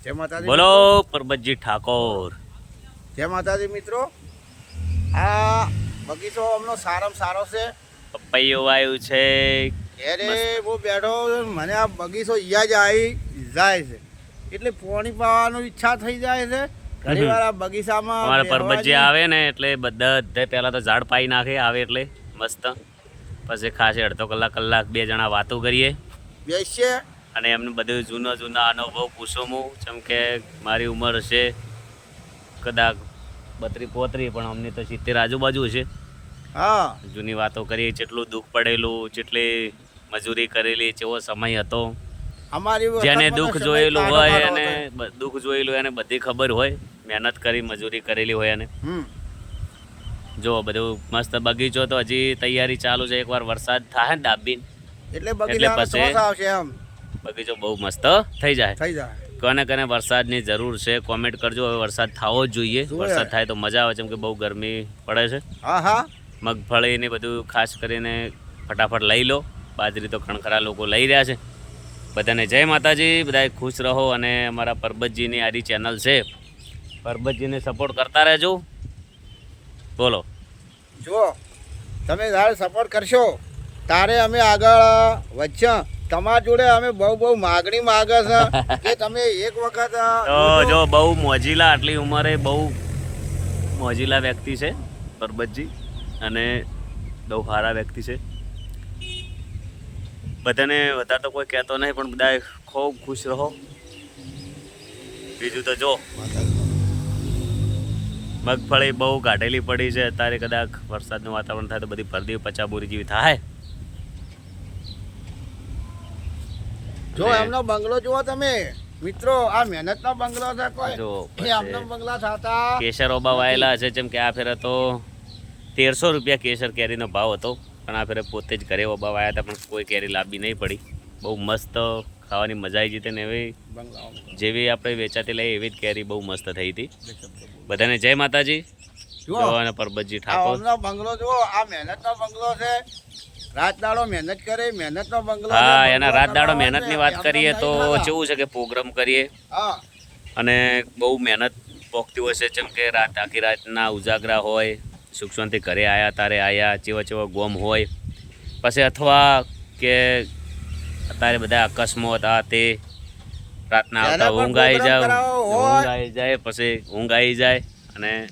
જય માતાજી બોલો પરબતજી ઠાકોર. જય માતાજી મિત્રો. આ બગીચો અમનો સારામાં સારો છે. પપૈયો વાયું છે. અરે હું બેઠો મને આ બગીચો યાદ આવી જાય છે એટલે પાણી પાવાનું ઈચ્છા થઈ જાય છે. ઘણી વાર આ બગીચામાં અમારા પરબતજી આવે ને એટલે બધા પહેલા તો ઝાડ પાઈ નાખે આવે એટલે મસ્ત. પછી ખાસે અડધો કલાક બે જણા વાતો કરીએ બેસીએ અને એમને બધું જૂના અનુભવ પૂછું હું. જેમ કે મારી ઉંમર હશે કદાચ 32-35 પણ અમને તો 70 આજુબાજુ હશે. હા જૂની વાતો કરીએ, જેટલું દુઃખ પડેલું, જેટલી મજૂરી કરેલી, કેવો સમય હતો. અમારી જેને વખતમાં તો દુઃખ સમય જોયેલું કાઢો હોય કાઢો અને હતો. દુઃખ જોયેલું એને બધી ખબર હોય. મહેનત કરી, મજૂરી કરેલી હોય અને જો બધું મસ્ત બગીચો તો હજી તૈયારી ચાલુ છે. એકવાર વરસાદ થાય ને દાબીને એટલે બગીચામાં પછી ચોસ આવશે એમ બગીચો બહુ મસ્ત થઈ જાય. થઈ જાય. કોને વરસાદની જરૂર છે કોમેન્ટ કરજો. હવે વરસાદ થવો જ જોઈએ. જોઈએ. વરસાદ થાય તો મજા આવે, જેમ કે બહુ ગરમી પડે છે. હા હા મગફળી ને બધું ખાસ કરીને ફટાફટ લઈ લો. બાજરી તો ખણખરા લોકો લઈ રહ્યા છે. બધાને જય માતાજી. બધાએ ખુશ રહો અને અમારા પરબતજીની આરી ચેનલ છે, પરબતજીને સપોર્ટ કરતા રહેજો. બોલો. જુઓ તમે જ્યારે સપોર્ટ કરશો તારે અમે આગળ વધશે. તમારા જોડે અમે બહુ માગણી માગે છે કે તમે એક વખત તો જો બહુ મોજીલા, આટલી ઉંમરે બહુ મોજીલા વ્યક્તિ છે પરબતજી અને બહુ સારા વ્યક્તિ છે. બધાને વધારે તો કોઈ કહેતો નહીં, પણ બધા ખૂબ ખુશ રહો. બીજું તો જો મગફળી બહુ કાઢેલી પડી છે અત્યારે. કદાચ વરસાદનું વાતાવરણ થાય તો બધી પરદી પચાબોરી જેવી થાય. જો એમનો બંગલો જુઓ તમે મિત્રો. આ મહેનતનો બંગલો છે કોઈ જો એ એમનો બંગલા થતા કેસર ઓબા વાયેલા છે. જેમ કે આ ફેરે તો 1300 રૂપિયા કેસર કેરીનો ભાવ હતો, પણ આ ફેરે પોતે જ ઘરે ઓબા વાયા હતા, પણ કોઈ કેરી લાંબી નહીં પડી. બહુ મસ્ત ખાવાની મજા આવી જતી ને એવી જેવી આપણે વેચાતી લઈએ એવી જ કેરી બહુ મસ્ત થઈ હતી. બધાને જય માતાજી. જુઓ જો અને પરબતજી ઠાકોર. એમનો બંગલો જુઓ. આ મહેનતનો બંગલો છે. રાત દાડો મહેનત કરે, મહેનતનો બંગલો છે. હા, એના બંગલો રાત દાડો કરવાનો મહેનતની છે. વાત એમને કરીએ નહીં તો થતા. કેવું છે કે પ્રોગ્રામ કરીએ હા અને બહુ મહેનત પોખતી હોય છે. જેમ કે આખી રાતના ઉજાગરા હોય, સુખ શાંતિ ઘરે આવ્યા તારે આવ્યા, ચેવો ગોમ હોય. પછી અથવા કે અત્યારે બધા અકસ્માત આ તે રાતના આવતા જ્યારે પણ ઊંઘ આવી program જાય, કરાવવો હોય. ઊંઘ આવી જાય, પછી ઊંઘ આવી જાય અને